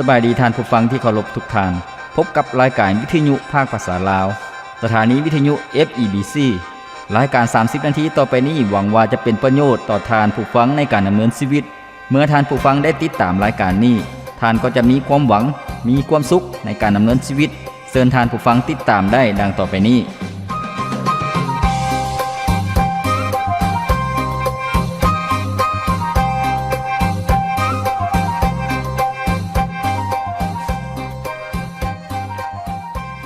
บายดีท่านผู้ฟังที่เคารพทุกท่านพบกับรายการวิทยุภาคภาษาลาวสถานีวิทยุ FEBC รายการ30นาทีต่อไปนี้หวังว่าจะเป็นประโยชน์ต่อท่านผู้ฟังในการดำเนินชีวิตเมื่อท่านผู้ฟังได้ติดตามรายการนี้ท่านก็จะมีความหวังมีความสุขในการดำเนินชีวิตเชิญท่านผู้ฟังติดตามได้ดังต่อไปนี้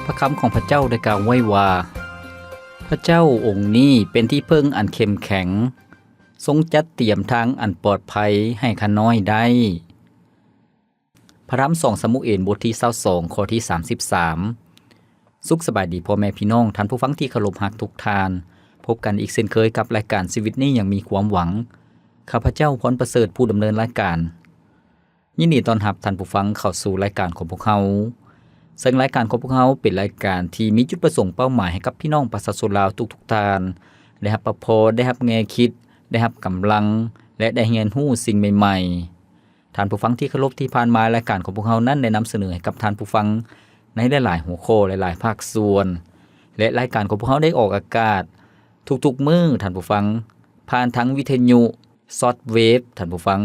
พระคำของพระเจ้าได้กล่าวไว้ว่าพระเจ้าองค์นี้เป็นที่พึ่งอันเข้มแข็งทรงจัดเตรียมทางอันปลอดภัยให้ข้าน้อยได้พระธรรม2ซามูเอลบทที่22ข้อที่33สุขสบายดีพ่อแม่พี่น้องท่านผู้ฟังที่เคารพรักทุกท่านพบกันอีกเช่นเคยกับรายการชีวิตนี้ยังมีความหวังข้าพเจ้าพรประเสริฐผู้ดำเนินรายการยินดีต้อนรับท่านผู้ฟังเข้าสู่รายการของพวกเราซึ่งรายการของพวกเราเป็นรายการที่มีจุดประสงค์เป้าหมายให้กับพี่น้องประชาชนลาวทุกท่านได้รับประโพธิ์ได้รับแง่คิดได้รับกำลังและได้เรียนรู้สิ่งใหม่ๆท่านผู้ฟังที่เคารพที่ผ่านมารายการของพวกเรานั้นได้นำเสนอให้กับท่านผู้ฟังในหลายๆหัวข้อหลายๆภาคส่วนและรายการของพวกเราได้ออกอากาศทุกๆมื้อท่านผู้ฟังผ่านทั้งวิทยุซอฟต์เวฟท่านผู้ฟัง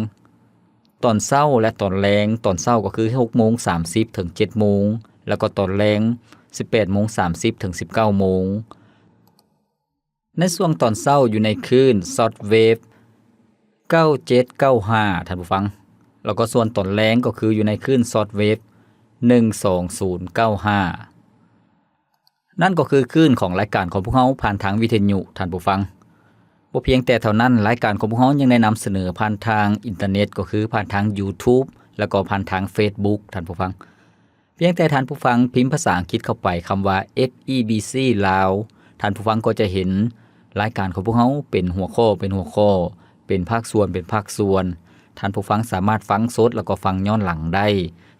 ตอนเช้าและตอนแลงตอนเช้าก็คือ 6:30 ถึง 7:00 นแล้วก็ตอนแลง 18:30 ถึง 19:00 นในช่วงตอนเช้าอยู่ในคลื่นซอฟต์เวฟ9795ท่านผู้ฟังแล้วก็ส่วนตอนแลงก็คืออยู่ในคลื่นซอฟต์เวฟ12095นั่นก็คือคลื่นของรายการของพวกเราผ่านทางวิทยุท่านผู้ฟังบ่เพียงแต่เท่านั้นรายการของพวกเรายังได้นำเสนอผ่านทางอินเทอร์เน็ตก็คือผ่านทาง YouTube แล้วก็ผ่านทาง Facebook ท่านผู้ฟังเพียงแต่ท่านผู้ฟังพิมพ์ภาษาอังกฤษเข้าไปคำว่า FEBC ลาวท่านผู้ฟังก็จะเห็นรายการของพวกเราเป็นหัวข้อเป็นภาคส่วนท่านผู้ฟังสามารถฟังสดแล้วก็ฟังย้อนหลังได้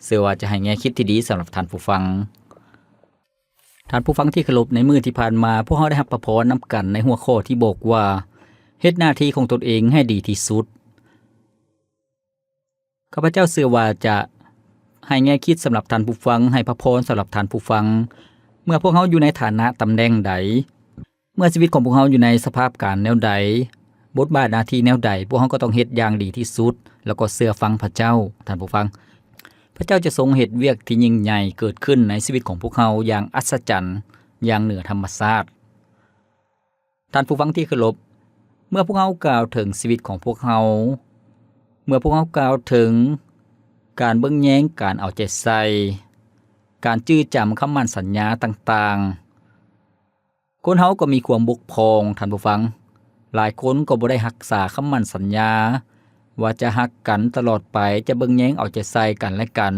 เชื่อว่าจะให้แง่คิดที่ดีสำหรับท่านผู้ฟังท่านผู้ฟังที่เคารพในมื้อที่ผ่านมาพวกเราได้รับประพรนำกันในหัวข้อที่บอกว่าเฮ็ดหน้าที่ของตนเองให้ดีที่สุดข้าพเจ้าเชื่อว่าจะให้แง่คิดสำหรับท่านผู้ฟังให้พระพรสำหรับท่านผู้ฟังเมื่อพวกเราอยู่ในฐานะตำแหน่งใดเมื่อชีวิตของพวกเราอยู่ในสภาพการแนวใดบทบาทหน้าที่แนวใดพวกเราก็ต้องเฮ็ดอย่างดีที่สุดแล้วก็เชื่อฟังพระเจ้าท่านผู้ฟังพระเจ้าจะทรงเฮ็ดเวียกที่ยิ่งใหญ่เกิดขึ้นในชีวิตของพวกเราอย่างอัศจรรย์อย่างเหนือธรรมชาติท่านผู้ฟังที่เคารพเมื่อพวกเรากล่าวถึงชีวิตของพวกเราเมื่อพวกเรากล่าวถึงการเบิ่งแย้งการเอาใจใส่การจื้อจำคำมั่นสัญญาต่างๆคนเฮาก็มีความบกพร่องท่านผู้ฟังหลายคนก็บ่ได้รักษาคำมั่นสัญญาว่าจะฮักกันตลอดไปจะเบิ่งแย้งเอาใจใส่กันและกัน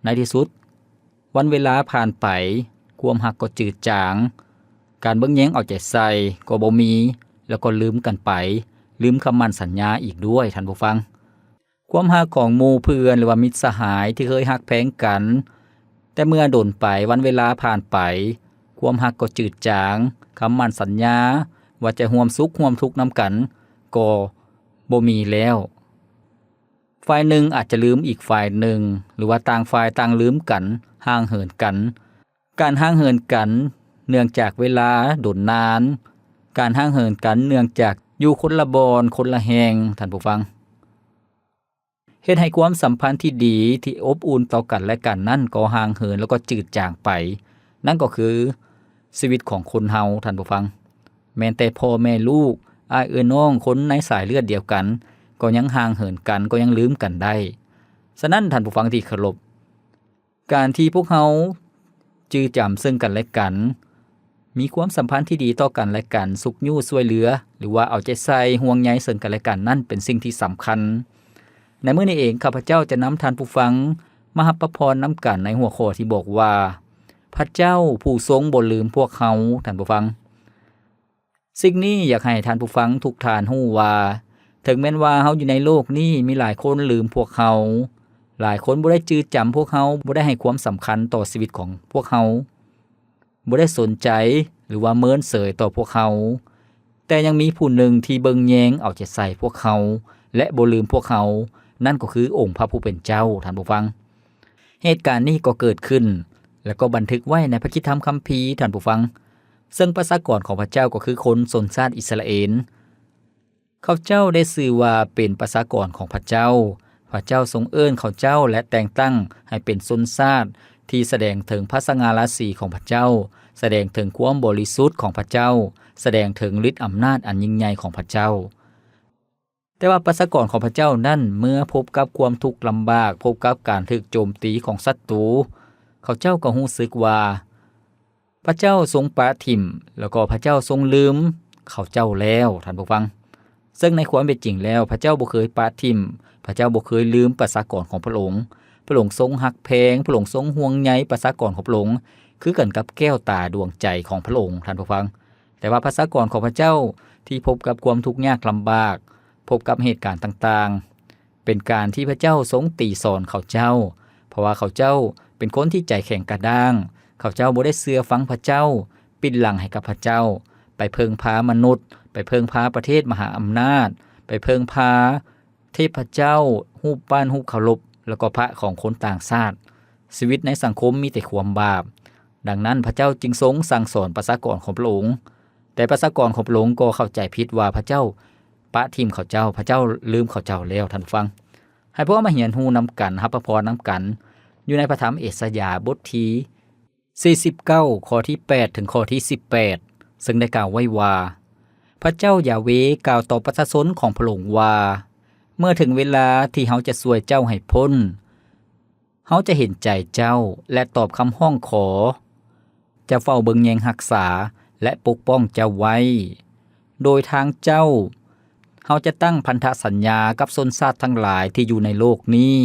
ในที่สุดวันเวลาผ่านไปความฮักก็จืดจางการเบิ่งแย้งเอาใจใส่ก็บ่มีแล้วก็ลืมกันไปลืมคำมั่นสัญญาอีกด้วยท่านผู้ฟังความฮักของหมู่เพื่อนหรือว่ามิตรสหายที่เคยฮักแพงกันแต่เมื่อโดนไปวันเวลาผ่านไปความฮักก็จืดจางคำมั่นสัญญาว่าจะร่วมสุขร่วมทุกข์นำกันก็บ่มีแล้วฝ่ายหนึ่งอาจจะลืมอีกฝ่ายหนึ่งหรือว่าต่างฝ่ายต่างลืมกันห่างเหินกันการห่างเหินกันเนื่องจากเวลาโดนนานการห่างเหินกันเนื่องจากอยู่คนละบอนคนละแหงท่านผู้ฟังเฮ็ดให้ความสัมพันธ์ที่ดีที่อบอุ่นต่อกันและกันนั่นก็ห่างเหินแล้วก็จืดจางไปนั่นก็คือชีวิตของคนเฮาท่านผู้ฟังแม้แต่พ่อแม่ลูกอ้ายน้องคนในสายเลือดเดียวกันก็ยังห่างเหินกันก็ยังลืมกันได้ฉะนั้นท่านผู้ฟังที่เคารพการที่พวกเฮาจื้อจำซึ่งกันและกันมีความสัมพันธ์ที่ดีต่อกันและกันสุขยู่ช่วยเหลือหรือว่าเอาใจใส่ห่วงใยซึ่งกันและกันนั่นเป็นสิ่งที่สำคัญในมื้อนี้เองข้าพเจ้าจะนำท่านผู้ฟังมารับพระพรนำกันในหัวข้อที่บอกว่าพระเจ้าผู้ทรงบ่ลืมพวกเขาท่านผู้ฟังสิ่งนี้อยากให้ท่านผู้ฟังทุกท่านรู้ว่าถึงแม้ว่าเฮาอยู่ในโลกนี้มีหลายคนลืมพวกเขาหลายคนบ่ได้จืดจำพวกเขาบ่ได้ให้ความสำคัญต่อชีวิตของพวกเขาบ่ได้สนใจหรือว่าเมินเสยต่อพวกเขาแต่ยังมีผู้หนึ่งที่เบิ่งแยงเอาใจใส่พวกเขาและบ่ลืมพวกเขานั่นก็คือองค์พระผู้เป็นเจ้าท่านผู้ฟัง เหตุการณ์นี้ก็เกิดขึ้นแล้วก็บันทึกไว้ในพระคัมภีร์คัมภีร์ท่านผู้ฟังซึ่งประชากรของพระเจ้าก็คือคนชนชาติอิสราเอลเขาเจ้าได้ชื่อว่าเป็นประชากรของพระเจ้าพระเจ้าทรงเอิ้นเขาเจ้าและแต่งตั้งให้เป็นชนชาติที่แสดงถึงพระสง่าราศีของพระเจ้าแสดงถึงความบริสุทธิ์ของพระเจ้าแสดงถึงฤทธิ์อำนาจอันยิ่งใหญ่ของพระเจ้าแต่ว่าประชากรของพระเจ้านั้นเมื่อพบกับความทุกข์ลำบากพบกับการถูกโจมตีของศัตรูเขาเจ้าก็รู้สึกว่าพระเจ้าทรงปะทิ่มแล้วก็พระเจ้าทรงลืมเขาเจ้าแล้วท่านผู้ฟังซึ่งในความเป็นจริงแล้วพระเจ้าบ่เคยปะทิ่มพระเจ้าบ่เคยลืมประชากรของพระองค์พระองค์ทรงฮักแพงพระองค์ทรงห่วงใยประชากรของพระองค์คือกันกับแก้วตาดวงใจของพระองค์ท่านผู้ฟังแต่ว่าประชากรของพระเจ้าที่พบกับความทุกข์ยากลำบากพบกับเหตุการณ์ต่างๆเป็นการที่พระเจ้าทรงตีสอนเขาเจ้าเพราะว่าเขาเจ้าเป็นคนที่ใจแข็งกระด้างเขาเจ้าบ่ได้เชื่อฟังพระเจ้าปิดหลังให้กับพระเจ้าไปเพิงพามนุษย์ไปเพิงพาประเทศมหาอำนาจไปเพิงพาเทพเจ้ารูปปั้นรูปเคารพแล้วก็พระของคนต่างชาติชีวิตในสังคมมีแต่ความบาปดังนั้นพระเจ้าจึงทรงสั่งสอนประชากรของพระองค์แต่ประชากรของพระองค์ก็เข้าใจผิดว่าพระเจ้าปะทิ่มเขาเจ้าพระเจ้าลืมเขาเจ้าแล้วท่านฟังให้พวกมาเรียนรู้นำกันรับพระพรนำกันอยู่ในพระธรรมเอสายาห์บทที่49ข้อที่8ถึงข้อที่18ซึ่งได้กล่าวไว้ว่าพระเจ้ายาเวห์กล่าวต่อประชาชนของพระองค์ว่าเมื่อถึงเวลาที่เฮาจะช่วยเจ้าให้พ้นเฮาจะเห็นใจเจ้าและตอบคำห้องขอจะเฝ้าเบิ่งแยงรักษาและปกป้องเจ้าไว้โดยทางเจ้าเฮาจะตั้งพันธสัญญากับชนชาติทั้งหลายที่อยู่ในโลกนี้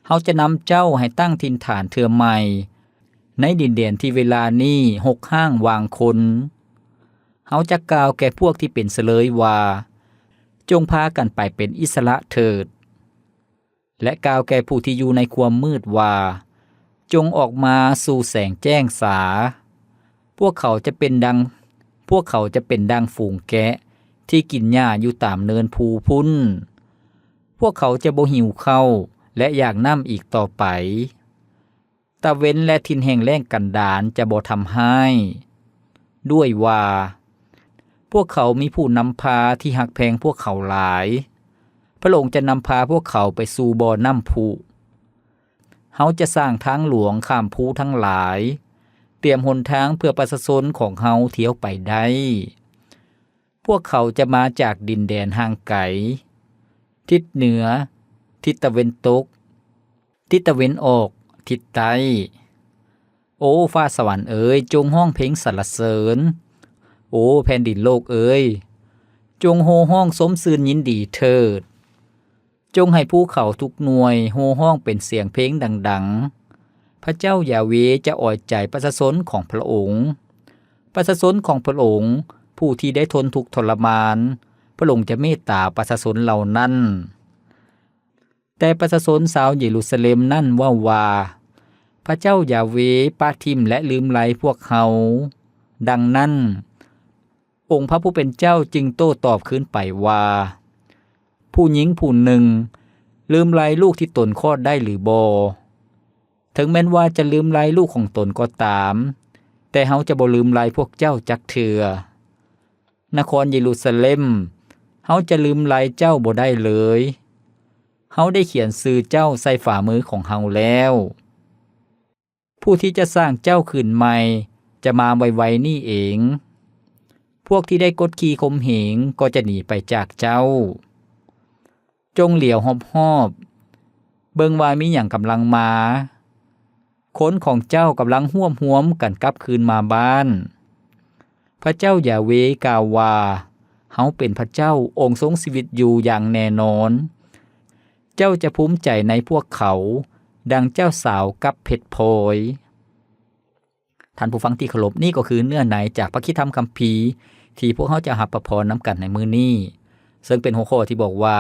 เฮาจะนำเจ้าให้ตั้งถิ่นฐานเทื่อใหม่ในดินแดนที่เวลานี้หกห้างวางคนเฮาจะกล่าวแก่พวกที่เป็นเสลยว่าจงพากันไปเป็นอิสระเถิดและกล่าวแก่ผู้ที่อยู่ในความมืดว่าจงออกมาสู่แสงแจ้งสาพวกเขาจะเป็นดังฝูงแกะที่กินหญ้าอยู่ตามเนินภูพุ่นพวกเขาจะบ่หิวข้าวและอยากน้ำอีกต่อไปตะเว้นและทินแห่งแล้งกันดารจะบ่ทำให้ด้วยว่าพวกเขามีผู้นำพาที่หักแพงพวกเขาหลายพระองค์จะนำพาพวกเขาไปสู่บ่อน้ำพุเฮาจะสร้างทางหลวงข้ามภูทั้งหลายเตรียมหนทางเพื่อประชาชนของเฮาเที่ยวไปได้พวกเขาจะมาจากดินแดนห่างไกลทิศเหนือทิศตะเวนตกทิศตะเวนออกทิศใต้โอ้ฟ้าสวรรค์เอ๋ยจงห้องเพลงสรรเสริญโอ้แผ่นดินโลกเอ๋ยจงโห่ห้องสมชื่นยินดีเถิดจงให้ภูเขาทุกหน่วยโห่ห้องเป็นเสียงเพลงดังๆพระเจ้ายาเวห์จะอ่อยใจประชาชนของพระองค์ประชาชนของพระองค์ผู้ที่ได้ทนทุกข์ทรมานพระองค์จะเมตตาประชาชนเหล่านั้นแต่ประชาชนชาวเยรูซาเล็มนั้นว่าพระเจ้ายาเวห์ปะทิ่มและลืมไลพวกเขาดังนั้นองค์พระผู้เป็นเจ้าจึงโต้ตอบขึ้นไปว่าผู้หญิงผู้หนึ่งลืมไลลูกที่ตนคลอดได้หรือบ่ถึงแม้นว่าจะลืมไลลูกของตนก็ตามแต่เฮาจะบ่ลืมไลพวกเจ้าจักเทื่อนครเยรูซาเล็มเฮาจะลืมไลเจ้าบ่ได้เลยเฮาได้เขียนชื่อเจ้าใส่ฝ่ามือของเฮาแล้วผู้ที่จะสร้างเจ้าขึ้นใหม่จะมาไวๆนี่เองพวกที่ได้กดขี่ข่มเหงก็จะหนีไปจากเจ้าจงเหลียวหอบๆเบิ่งว่ามีหยังกำลังมาคนของเจ้ากำลังห่วมกันกลับคืนมาบ้านพระเจ้ายาเวห์กล่าวว่าเฮาเป็นพระเจ้าองค์ทรงชีวิตอยู่อย่างแน่นอนเจ้าจะภูมิใจในพวกเขาดังเจ้าสาวกับเพชรพลอยท่านผู้ฟังที่เคารพนี่ก็คือเนื้อในจากพระคัมภีร์ที่พวกเฮาจะรับประพรนำกันในมื้อนี้ซึ่งเป็นหัวข้อที่บอกว่า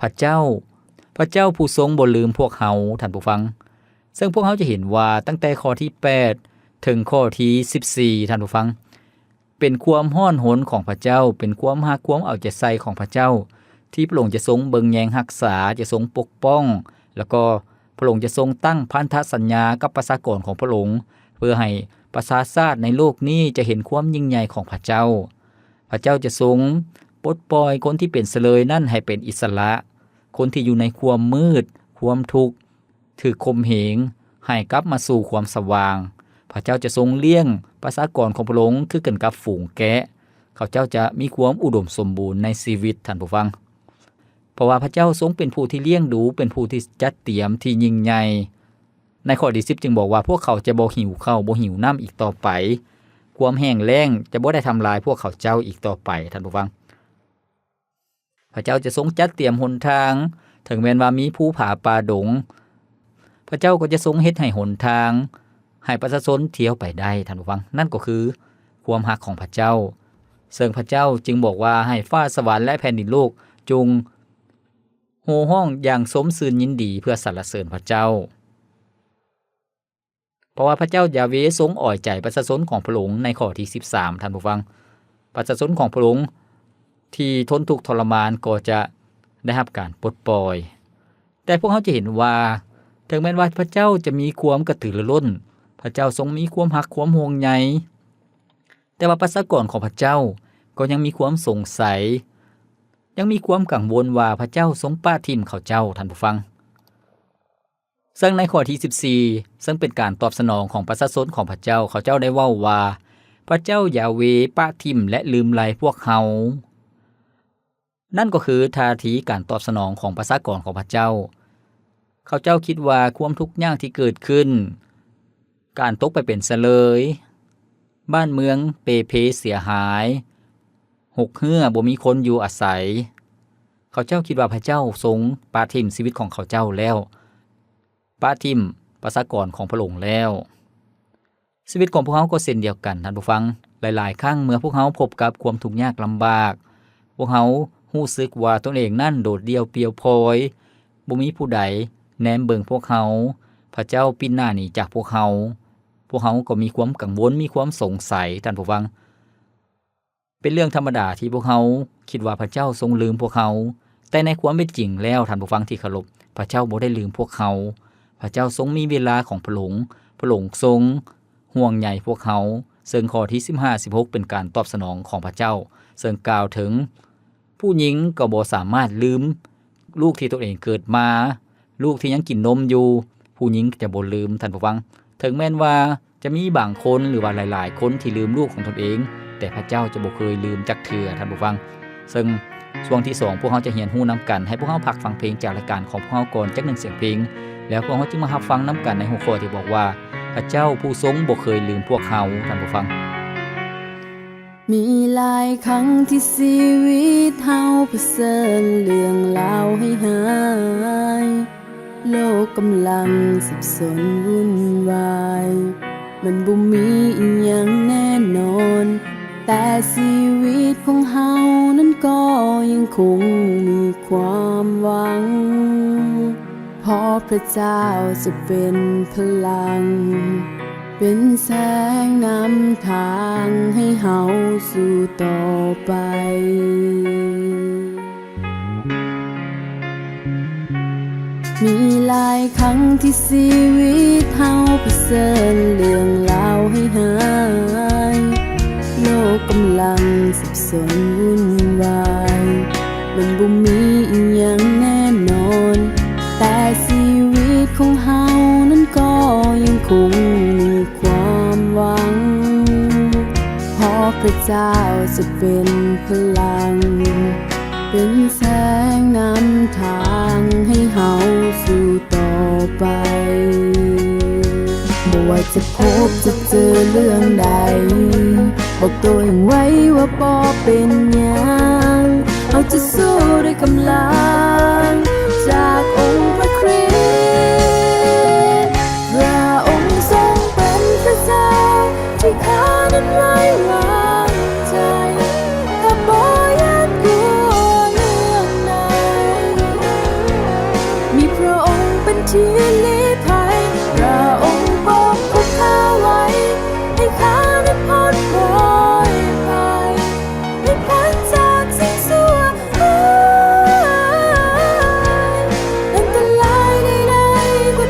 พระเจ้าผู้ทรงบ่ลืมพวกเฮาท่านผู้ฟังซึ่งพวกเฮาจะเห็นว่าตั้งแต่ข้อที่8ถึงข้อที่14ท่านผู้ฟังเป็นความร้อนหนของพระเจ้าเป็นความรักความเอาใจใส่ของพระเจ้าที่พระองค์จะทรงเบิ่งแยงรักษาจะทรงปกป้องแล้วก็ พระองค์จะทรงตั้งพันธสัญญากับประชากรของพระองค์เพื่อให้ประชาชาติในโลกนี้จะเห็นความยิ่งใหญ่ของพระเจ้าพระเจ้าจะทรงปลดปล่อยคนที่เป็นเสลยนั่นให้เป็นอิสระคนที่อยู่ในความมืดความทุกข์ถูกข่มเหงให้กลับมาสู่ความสว่างพระเจ้าจะทรงเลี้ยงประชากรของพระองค์คือกันกับฝูงแกะเขาเจ้าจะมีความอุดมสมบูรณ์ในชีวิตท่านผู้ฟังเพราะว่าพระเจ้าทรงเป็นผู้ที่เลี้ยงดูเป็นผู้ที่จัดเตรียมที่ยิ่งใหญ่ในข้อที่10จึงบอกว่าพวกเขาจะบ่หิวข้าวบ่หิวน้ำอีกต่อไปความแห้งแล้งจะบ่ได้ทำลายพวกเขาเจ้าอีกต่อไปท่านผู้ฟังพระเจ้าจะทรงจัดเตรียมหนทางถึงแม้ว่ามีภูผาป่าดงพระเจ้าก็จะทรงเฮ็ดให้หนทางให้ประชาชนเที่ยวไปได้ท่านผู้ฟังนั่นก็คือความรักของพระเจ้าซึ่งพระเจ้าจึงบอกว่าให้ฟ้าสวรรค์และแผ่นดินโลกจงโห่ร้องอย่างสมชื่นยินดีเพื่อสรรเสริญพระเจ้าเพราะว่าพระเจ้ายาเวห์ทรงอ่อยใจประชาชนของพระองค์ในข้อที่13ท่านผู้ฟังประชาชนของพระองค์ที่ทนทุกข์ทรมานก็จะได้รับการปลดปล่อยแต่พวกเขาจะเห็นว่าถึงแม้ว่าพระเจ้าจะมีความกระตือรือร้นพระเจ้าทรงมีความรักความห่วงใยแต่ว่าประชากรของพระเจ้าก็ยังมีความสงสัยยังมีความกังวลว่าพระเจ้าทรงปราทิมเขาเจ้าท่านผู้ฟังซึ่งในข้อที่14ซึ่งเป็นการตอบสนองของประชาชนของพระเจ้าเขาเจ้าได้เว้าว่าพระเจ้ายาเวห์ปราทิมและลืมไลพวกเขานั่นก็คือท่าทีการตอบสนองของประชากรของพระเจ้าเขาเจ้าคิดว่าความทุกข์ยากที่เกิดขึ้นการตกไปเป็นเสลยบ้านเมืองเปเพเสียหายหกเหือบ่มีคนอยู่อาศัยเขาเจ้าคิดว่าพระเจ้าทรงปราทิมชีวิตของเขาเจ้าแล้วปราทิมประชากรของพระองค์แล้วชีวิตของพวกเขาก็เช่นเดียวกันท่านผู้ฟังหลายๆครั้งเมื่อพวกเขาพบกับความทุกข์ยากลำบากพวกเขารู้สึกว่าตนเองนั่นโดดเดี่ยวเปลี่ยวโพลอยบ่มีผู้ใดแนมเบิ่งพวกเขาพระเจ้าปิดหน้าหนีจากพวกเขาก็มีความกังวลมีความสงสัยท่านผู้ฟังเป็นเรื่องธรรมดาที่พวกเขาคิดว่าพระเจ้าทรงลืมพวกเขาแต่ในความเป็นจริงแล้วท่านผู้ฟังที่เคารพพระเจ้าบ่ได้ลืมพวกเขาพระเจ้าทรงมีเวลาของพระองค์ทรงห่วงใยพวกเขาซึ่งข้อที่15-16เป็นการตอบสนองของพระเจ้าซึ่งกล่าวถึงผู้หญิงก็บ่สามารถลืมลูกที่ตัวเองเกิดมาลูกที่ยังกินนมอยู่ผู้หญิงจะบ่ลืมท่านผู้ฟังถึงแม้นว่าจะมีบางคนหรือว่าหลายๆคนที่ลืมลูกของตนเองแต่พระเจ้าจะบ่เคยลืมจักเทื่อท่านผู้ฟังซึ่งช่วงที่2พวกเขาจะเรียนรู้นำกันให้พวกเขาพักฟังเพลงจากรายการของพวกเขาก่อนจัก1เสียงเพลงแล้วพวกเขาจึงมารับฟังนำกันในหัวข้อที่บอกว่าพระเจ้าผู้ทรงบ่เคยลืมพวกเขาท่านผู้ฟังมีหลายครั้งที่ชีวิตเฮาเผชิญเรื่องราวให้หายโลกกำลังสับสนวุ่นวายมันบ่มีอิหยังแน่นอนแต่ชีวิตของเฮานั้นก็ยังคงมีความหวังเพราะพระเจ้าจะเป็นพลังเป็นแสงนำทางให้เฮาสู่ต่อไปมีหลายครั้งที่ชีวิตเฮาเผชิญเรื่องราวให้หายโลกกำลังสับสนวุ่นวายมันบ่มีอิหยังแน่นอนแต่ชีวิตของเฮานั้นก็ยังคงมีความหวังเพราะพระเจ้าจะเป็นพลังเป็นแสงนำทางให้เฮาสู่ต่อไปบ่ว่าจะพบจะเจอเรื่องใดบอกตัวเองไว้ว่าบ่เป็นหยังเอาจะสู้ด้วยกำลังจากองค์พระคริสต์พระองค์ทรงเป็นพระเจ้าที่ข้านั้นไว้วางใจถ้าบ่อยากกลัวเรื่องใดมีพระองค์เป็นที่ลี้ภัยพระองค์ปกป้องข้าไว้ให้ข้านั้นพ้นปลอดภัยให้พ้นจากสิ่งชั่วอันตรายใดๆก็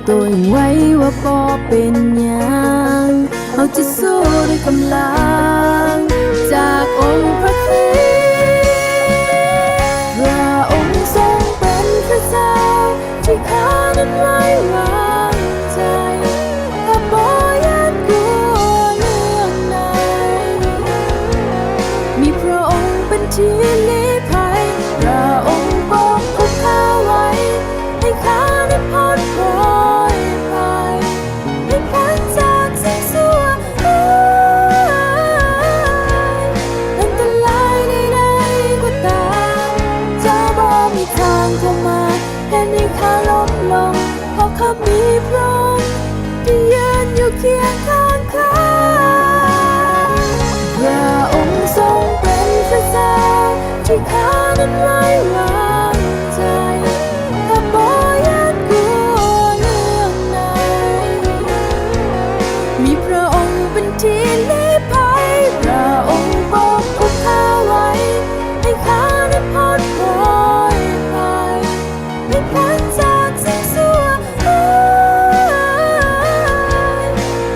ตัวเองไว้ว่าบ่เป็นหยังเขาจะสู้ด้วยกำลังจากองค์พระคริสต์พระองค์ทรงเป็นพระเจ้าที่ข้านั้นไว้วางใจข้าบ่ยานกลัวเรื่องใดมีพระองค์เป็นที่ลี้ภัยพระองค์ปกคุมข้าไว้ให้ข้านั้นพ้นปลอดภัยให้พ้นจากสิ่งชั่วอันตรายใดๆก็ตามจะบ่มีทางเข้ามาเห็นให้ข้าล้มลงเพราะข้ามีพระองค์ที่ยืนอยู่เคียงข้างข้าพระองค์ทรงเป็นพระเจ้าที่ข้านั้นไว้วางใจข้าบ่ยานกลัวเรื่องใดมีพระองค์เป็นที่ลี้ภัยพระองค์ปกคุมข้าไว้ให้ข้านั้นพ้นปลอดภัยให้พ้นจากสิ่งชั่ว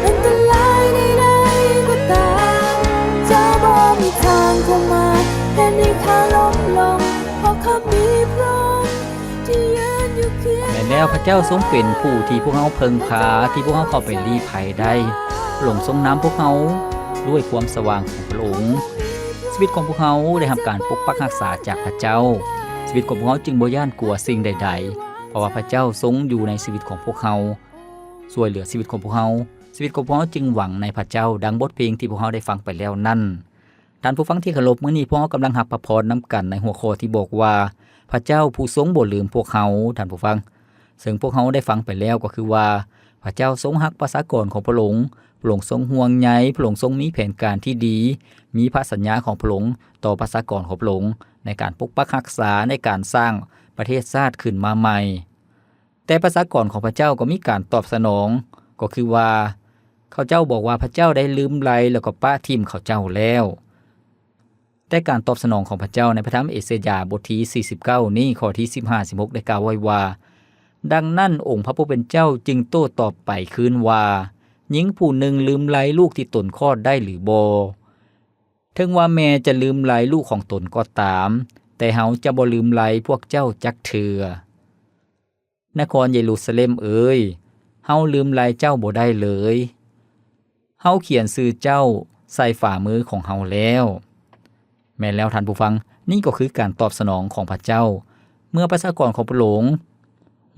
อันตรายใดๆก็ตามจะบ่มีทางเข้ามาเห็นให้ข้าล้มลงเพราะข้ามีพระองค์ที่ยืนอยู่เคียง แม่นแล้วพระเจ้าทรงเป็นผู้ที่พวกเราเพิ่งพาที่พวกเราเข้าไปลี้ภัยได้พระองค์ทรงนำพวกเราด้วยความสว่างของพระองค์ชีวิตของพวกเราได้รับการปกปักรักษาจากพระเจ้าชีวิตของพวกเราจึงบ่ย้านกลัวสิ่งใดๆเพราะว่าพระเจ้าทรงอยู่ในชีวิตของพวกเราช่วยเหลือชีวิตของพวกเราชีวิตของพวกเราจึงหวังในพระเจ้าดังบทเพลงที่พวกเราได้ฟังไปแล้วนั่นท่านผู้ฟังที่เคารพมื้อนี้พวกเรากำลังรับพระพรนํกันในหัวข้อที่บอกว่าพระเจ้าผู้ทรงบ่ลืมพวกเราท่านผู้ฟังซึ่งพวกเราได้ฟังไปแล้วก็คือว่าพระเจ้าทรงรักประชากรของพระองค์พระองค์ทรงห่วงใยพระองค์ทรงมีแผนการที่ดีมีพระสัญญาของพระองค์ต่อประชากรของพระองค์ในการปกปักรักษาในการสร้างประเทศชาติขึ้นมาใหม่แต่ประชากรของพระเจ้าก็มีการตอบสนองก็คือว่าเขาเจ้าบอกว่าพระเจ้าได้ลืมไลแล้วก็ป้าทิ่มเขาเจ้าแล้วแต่การตอบสนองของพระเจ้าในพระธรรมเอเสยาห์บทที่49นี้ข้อที่15-16ได้กล่าวไว้ว่าดังนั้นองค์พระผู้เป็นเจ้าจึงโต้ตอบไปคืนว่าหญิงผู้หนึ่งลืมไลลูกที่ตนคลอดได้หรือบ่ถึงว่าแม่จะลืมไลลูกของตนก็ตามแต่เฮาจะบ่ลืมไลพวกเจ้าจักเทื่อนครเยรูซาเล็มเอ๋ยเฮาลืมไลเจ้าบ่ได้เลยเฮาเขียนชื่อเจ้าใส่ฝ่ามือของเฮาแล้วแม่นแล้วท่านผู้ฟังนี่ก็คือการตอบสนองของพระเจ้าเมื่อประชากรของพระองค์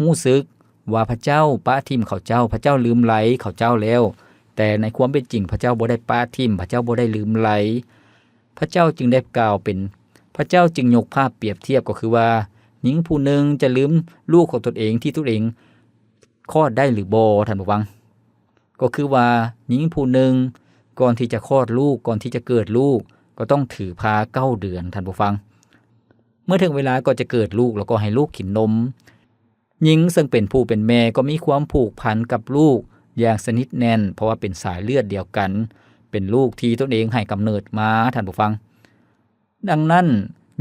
รู้สึกว่าพระเจ้าป้าทิ่มเขาเจ้าพระเจ้าลืมไลเขาเจ้าแล้วแต่ในความเป็นจริงพระเจ้าบ่ได้ป้าทิ่มพระเจ้าบ่ได้ลืมไลพระเจ้าจึงได้กล่าวเป็นพระเจ้าจึงยกภาพเปรียบเทียบก็คือว่าหญิงผู้หนึ่งจะลืมลูกของตนเองที่ตนเองคลอดได้หรือบ่ท่านผู้ฟังก็คือว่าหญิงผู้หนึ่งก่อนที่จะคลอดลูกก่อนที่จะเกิดลูกก็ต้องถือพา9 เดือนท่านผู้ฟังเมื่อถึงเวลาก็จะเกิดลูกแล้วก็ให้ลูกกินนมหญิงซึ่งเป็นผู้เป็นแม่ก็มีความผูกพันกับลูกอย่างสนิทแน่นเพราะว่าเป็นสายเลือดเดียวกันเป็นลูกที่ตนเองให้กำเนิดมาท่านผู้ฟังดังนั้น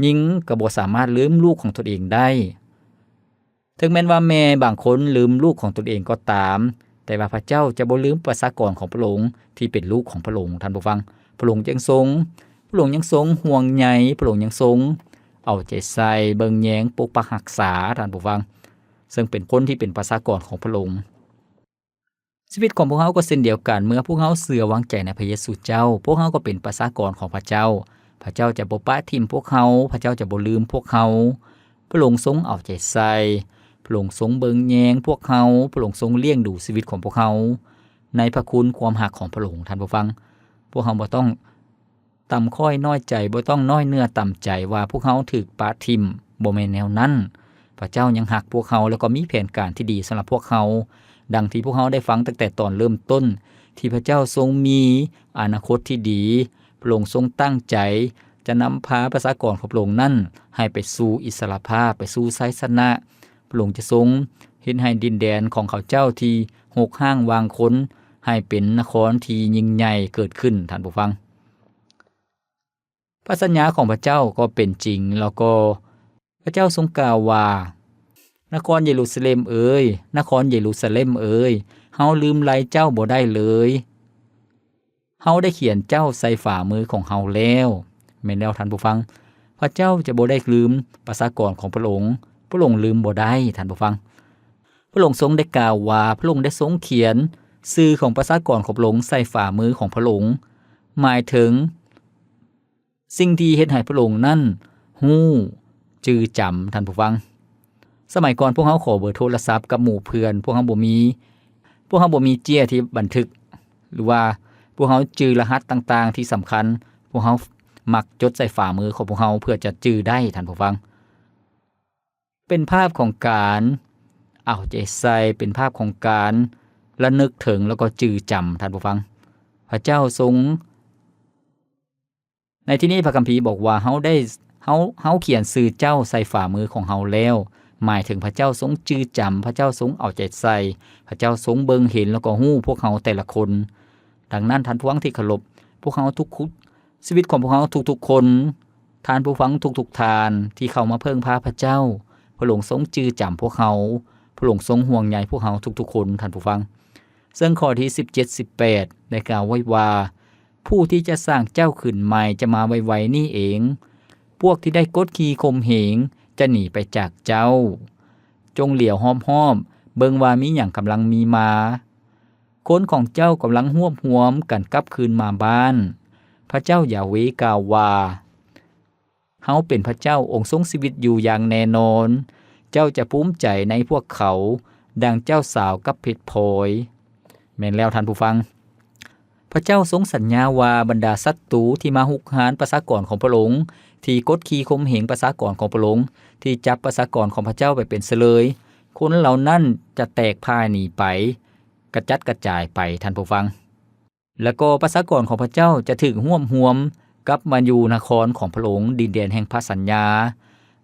หญิงก็บ่สามารถลืมลูกของตนเองได้ถึงแม้ว่าแม่บางคนลืมลูกของตนเองก็ตามแต่ว่าพระเจ้าจะบ่ลืมประชากรของพระองค์ที่เป็นลูกของพระองค์ท่านผู้ฟังพระองค์ยังทรงห่วงใยพระองค์ยังทรงเอาใจใส่เบิ่งแยงปกปักรักษาท่านผู้ฟังซึ่งเป็นคนที่เป็นประชากรของพระองค์ชีวิตของพวกเขาก็เช่นเดียวกันเมื่อพวกเขาเชื่อวางใจในพระเยซูเจ้าพวกเขาก็เป็นประชากรของพระเจ้าพระเจ้าจะบ่ปะทิ่มพวกเขาพระเจ้าจะบ่ลืมพวกเขาพระองค์ทรงเอาใจใส่พระองค์ทรงเบิ่งแยงพวกเขาพระองค์ทรงเลี้ยงดูชีวิตของพวกเขาในพระคุณความรักของพระองค์ท่านผู้ฟังพวกเขาบ่ต้องต่ำค่อยน้อยใจบ่ต้องน้อยเนื้อต่ำใจว่าพวกเขาถูกปะทิ่มบ่แม่นแนวนั้นพระเจ้ายังรักพวกเขาแล้วก็มีแผนการที่ดีสำหรับพวกเขาดังที่พวกเขาได้ฟังตั้งแต่ตอนเริ่มต้นที่พระเจ้าทรงมีอนาคตที่ดีพระองค์ทรงตั้งใจจะนำพาประชากรของพระองค์นั้นให้ไปสู่อิสรภาพไปสู่ชัยชนะพระองค์จะทรงเฮ็ดให้ดินแดนของเขาเจ้าที่หกห้างวางคนให้เป็นนครที่ยิ่งใหญ่เกิดขึ้นท่านผู้ฟังพระสัญญาของพระเจ้าก็เป็นจริงแล้วก็พระเจ้าทรงกล่าวว่า นครเยรูซาเล็มเอ๋ยนครเยรูซาเล็มเอ๋ยเฮาลืมไลเจ้าบ่ได้เลยเฮาได้เขียนเจ้าใส่ฝ่ามือของเฮาแล้วแม่นแล้วท่านผู้ฟังพระเจ้าจะบ่ได้ลืมประชากรของพระองค์พระองค์ลืมบ่ได้ท่านผู้ฟังพระองค์ทรงได้กล่าวว่าพระองค์ได้ทรงเขียนชื่อของประชากรของพระองค์ใส่ฝ่ามือของพระองค์หมายถึงสิ่งที่เฮ็ดให้พระองค์นั้นฮู้จื้อจำท่านผู้ฟังสมัยก่อนพวกเฮาขอเบอร์โทรศัพท์กับหมู่เพื่อนพวกเฮาบ่มีเจียที่บันทึกหรือว่าพวกเฮาจื้อรหัสต่างๆที่สำคัญพวกเฮามักจดใส่ฝ่ามือของพวกเฮาเพื่อจะจื้อได้ท่านผู้ฟังเป็นภาพของการเอาใจใส่เป็นภาพของการระลึกถึงแล้วก็จื้อจำท่านผู้ฟังพระเจ้าทรงในที่นี้พระคัมภีร์บอกว่าเฮาเขียนชื่อเจ้าใส่ฝ่ามือของเฮาแล้วหมายถึงพระเจ้าทรงจื้อจำพระเจ้าทรงเอาใจใส่พระเจ้าทรงเบิ่งเห็นแล้วก็ฮู้พวกเฮาแต่ละคนดังนั้นท่านผู้ฟังที่เคารพพวกเฮาทุกชีวิตของพวกเฮาทุกๆคนท่านผู้ฟังทุกๆทานที่เข้ามาเพิ่งพาพระเจ้าพระองค์ทรงจื้อจำพวกเฮาพระองค์ทรงห่วงใยพวกเฮาทุกๆคนท่านผู้ฟังซึ่งข้อที่17-18ได้กล่าวไว้ว่าผู้ที่จะสร้างเจ้าขึ้นใหม่จะมาไวๆนี่เองพวกที่ได้กดขี่ข่มเหงจะหนีไปจากเจ้าจงเหลียวห้อมๆเบิ่งว่ามีหยังกำลังมีมาคนของเจ้ากำลังหวมกันกลับคืนมาบ้านพระเจ้ายาเวห์กล่าวว่าเฮาเป็นพระเจ้าองค์ทรงชีวิตอยู่อย่างแน่นอนเจ้าจะภูมิใจในพวกเขาดังเจ้าสาวกับเพชรพลอยแม่นแล้วท่านผู้ฟังพระเจ้าทรงสัญญาว่าบรรดาศัตรูที่มาหุกหานประชากรของพระองค์ที่กดขี่ข่มเหงประชากรของพระองค์ที่จับประชากรของพระเจ้าไปเป็นเสลยคนเหล่านั้นจะแตกพ่ายหนีไปกระจัดกระจายไปท่านผู้ฟังแล้วก็ประชากรของพระเจ้าจะถึงห่วมกลับมาอยู่นครของพระองค์ดินแดนแห่งพระสัญญา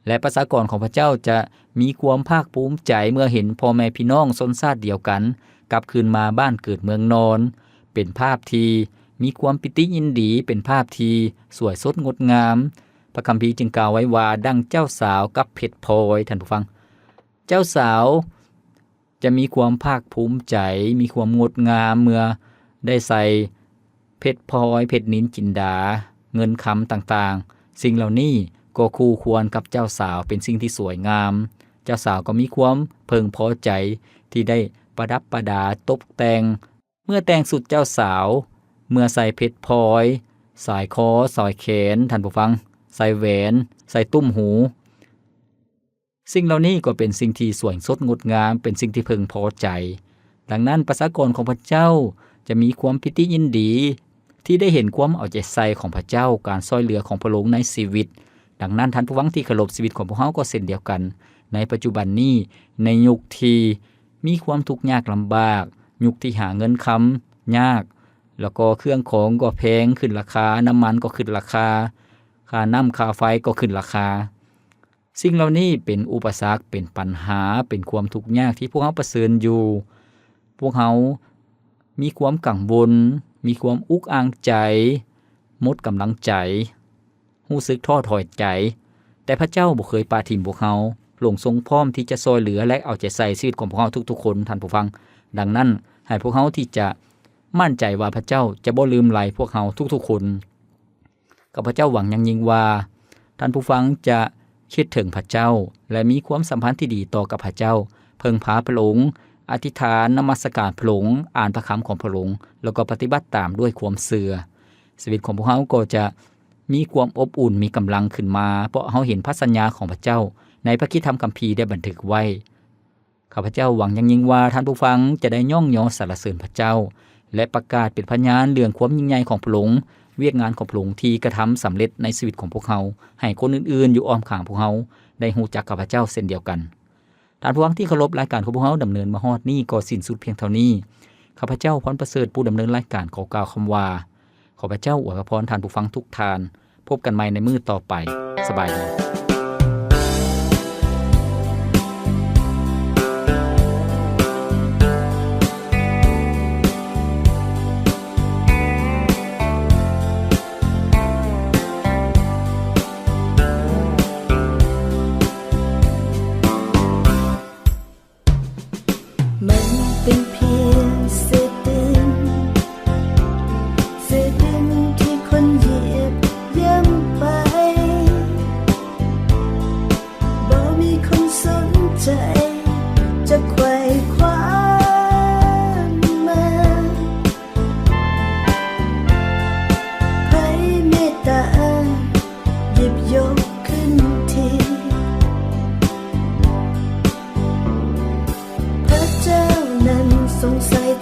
และประชากรของพระเจ้าจะมีความภาคภูมิใจเมื่อเห็นพ่อแม่พี่น้องชนชาติเดียวกันกลับคืนมาบ้านเกิดเมืองนอนเป็นภาพที่มีความปิติยินดีเป็นภาพที่สวยสดงดงามพระคัมภีร์จึงกล่าวไว้ว่าดังเจ้าสาวกับเพชรพลอยท่านผู้ฟังเจ้าสาวจะมีความภาคภูมิใจมีความงดงามเมื่อได้ใส่เพชรพลอยเพชรนิลจินดาเงินคำต่างๆสิ่งเหล่านี้ก็คู่ควรกับเจ้าสาวเป็นสิ่งที่สวยงามเจ้าสาวก็มีความเพึงพอใจที่ได้ประดับประดาตกแต่งเมื่อแต่งสุดเจ้าสาวเมื่อใส่เพชรพลอยสายคอสายแขนท่านผู้ฟังใส่แหวนใส่ตุ้มหูสิ่งเหล่านี้ก็เป็นสิ่งที่สวยสดงดงามเป็นสิ่งที่พึงพอใจดังนั้นประชากรของพระเจ้าจะมีความปิติยินดีที่ได้เห็นความเอาใจใส่ของพระเจ้าการช่วยเหลือของพระองค์ในชีวิตดังนั้นท่านผู้ฟังที่เคารพชีวิตของพวกเฮาก็เช่นเดียวกันในปัจจุบันนี้ในยุคที่มีความทุกข์ยากลำบากยุคที่หาเงินคำยากแล้วก็เครื่องของก็แพงขึ้นราคาน้ำมันก็ขึ้นราคาค่าน้ำค่าไฟก็ขึ้นราคาสิ่งเหล่านี้เป็นอุปสรรคเป็นปัญหาเป็นความทุกข์ยากที่พวกเฮาประสบอยู่พวกเฮามีความกังวลมีความอุกอ่างใจหมดกำลังใจรู้สึกท้อถอยใจแต่พระเจ้าบ่เคยปาถิ่มพวกเฮาพระองค์ทรงพร้อมที่จะช่วยเหลือและเอาใจใส่ชีวิตของพวกเฮาทุกๆคนท่านผู้ฟังดังนั้นให้พวกเฮาที่จะมั่นใจว่าพระเจ้าจะบ่ลืมไหลพวกเฮาทุกๆคนข้าพเจ้าหวังอย่างยิ่งว่าท่านผู้ฟังจะคิดถึงพระเจ้าและมีความสัมพันธ์ที่ดีต่อกับพระเจ้าเพิ่งพาพระองค์อธิษฐานนมัสการพระองค์อ่านพระคำของพระองค์แล้วก็ปฏิบัติตามด้วยความเชื่อชีวิตของพวกเฮาก็จะมีความอบอุ่นมีกำลังขึ้นมาเพราะเฮาเห็นพระสัญญาของพระเจ้าในพระคัมภีร์ได้บันทึกไว้ข้าพเจ้าหวังอย่างยิ่งว่าท่านผู้ฟังจะได้ย่องยอสรรเสริญพระเจ้าและประกาศเป็นพยานเรื่องความยิ่งใหญ่ของพระองค์เวียกงานของพระองค์ที่กระทำสำเร็จในชีวิตของพวกเฮาให้คนอื่นๆอยู่อ้อมข้างพวกเฮาได้รู้จักกับพระเจ้าเช่นเดียวกันท่านผู้ฟังที่เคารพรายการของพวกเฮาดำเนินมาฮอดนี้ก็สิ้นสุดเพียงเท่านี้ข้าพเจ้าพรประเสริฐผู้ดำเนินรายการขอกล่าวคำว่าขอพระเจ้าอวยพรท่านผู้ฟังทุกท่านพบกันใหม่ในมื้อต่อไปสบายดี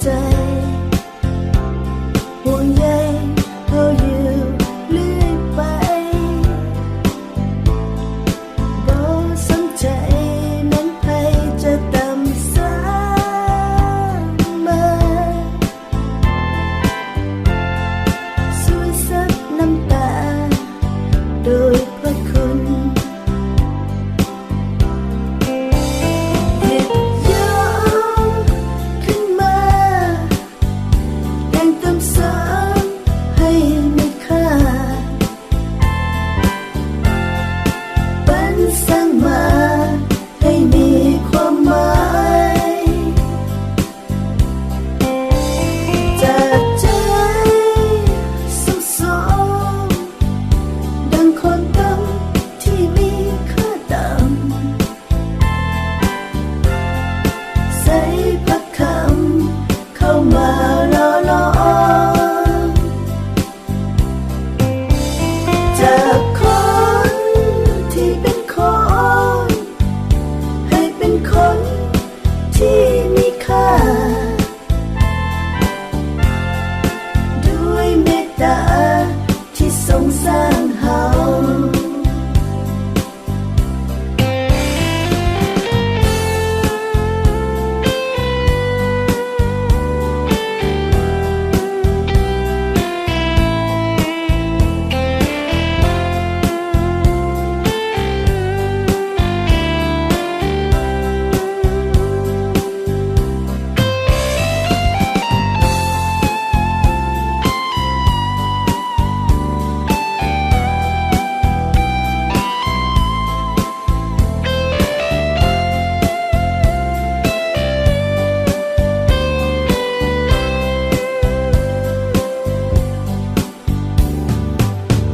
ใจห่วงใยเขาอยู่เรื่อยไปบ่สนใจแม้นไผจะตำสามมาสวยสักน้ำตาโดยพระคุณหยิบยกขึ้นมาแต่งเติมเสริมให้มีค่าปั้นสร้างมาให้มีความหมายจากใจสมดังคนต่ำที่มีค่าต่ำใส่พักคำเข้ามาล่อล้อมจากคนที่เป็นคนให้เป็นคนที่มีค่าด้วยเมตตาที่ทรงสร้างเฮา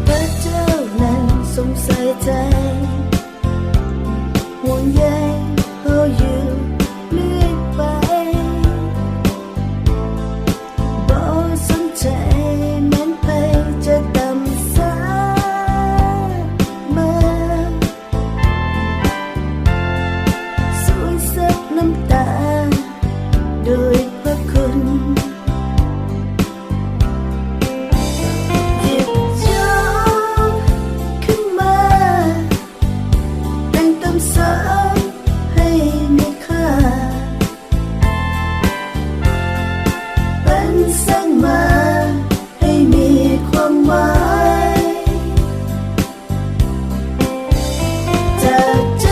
พระเจ้านั้นทรงใส่ใจห่วงใยเขาอยู่เรื่อยไปบ่สนใจแม้นไผจะตำสามมาสวยสักน้ำตาโดยพระคุณหยิบยกขึ้นมาแต่งเติมเสริมให้มีค่าปั้นสร้างมาให้มีความหมายจากใจ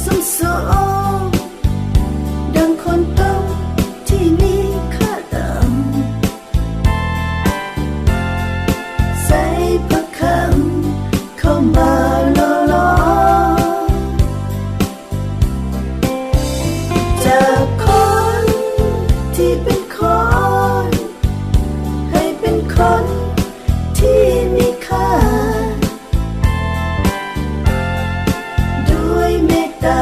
สมดังคนต่ำที่มีค่าต่ำใส่พักคำเข้ามาล่อล้อมจากคนที่เป็นคนให้เป็นคนที่มีค่าด้วยเมตตา